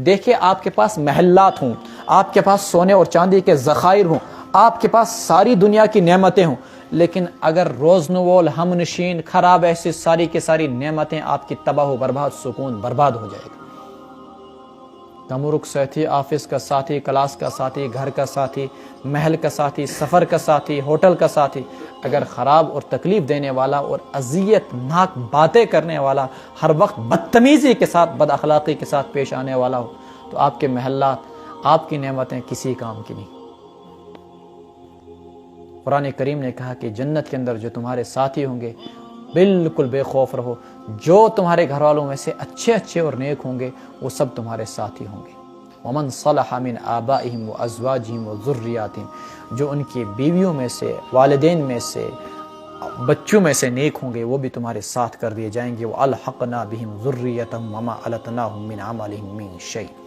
دیکھیں آپ کے پاس محلات ہوں، آپ کے پاس سونے اور چاندی کے ذخائر ہوں، آپ کے پاس ساری دنیا کی نعمتیں ہوں، لیکن اگر روزنوول ہم نشین خراب ایسی ساری کی ساری نعمتیں آپ کی تباہ و برباد، سکون برباد ہو جائے گا۔ تمرک ساتھی، آفس کا ساتھی، کلاس کا ساتھی، گھر کا ساتھی، محل کا ساتھی، سفر کا ساتھی، ہوٹل کا ساتھی اگر خراب اور تکلیف دینے والا اور اذیت ناک باتیں کرنے والا، ہر وقت بدتمیزی کے ساتھ، بد اخلاقی کے ساتھ پیش آنے والا ہو، تو آپ کے محلات، آپ کی نعمتیں کسی کام کی نہیں۔ قرآن کریم نے کہا کہ جنت کے اندر جو تمہارے ساتھی ہوں گے بالکل بے خوف رہو، جو تمہارے گھر والوں میں سے اچھے اچھے اور نیک ہوں گے وہ سب تمہارے ساتھی ہوں گے۔ ومن صلح من آبائہم وازواجہم وذریاتہم، جو ان کی بیویوں میں سے، والدین میں سے، بچوں میں سے نیک ہوں گے وہ بھی تمہارے ساتھ کر دیے جائیں گے۔ وَأَلْحَقْنَا بِهِمْ ذُرِّيَّتَهُمْ وَمَا أَلَتْنَاهُمْ مِنْ عَمَلِهِمْ مِنْ شَيْءٍ۔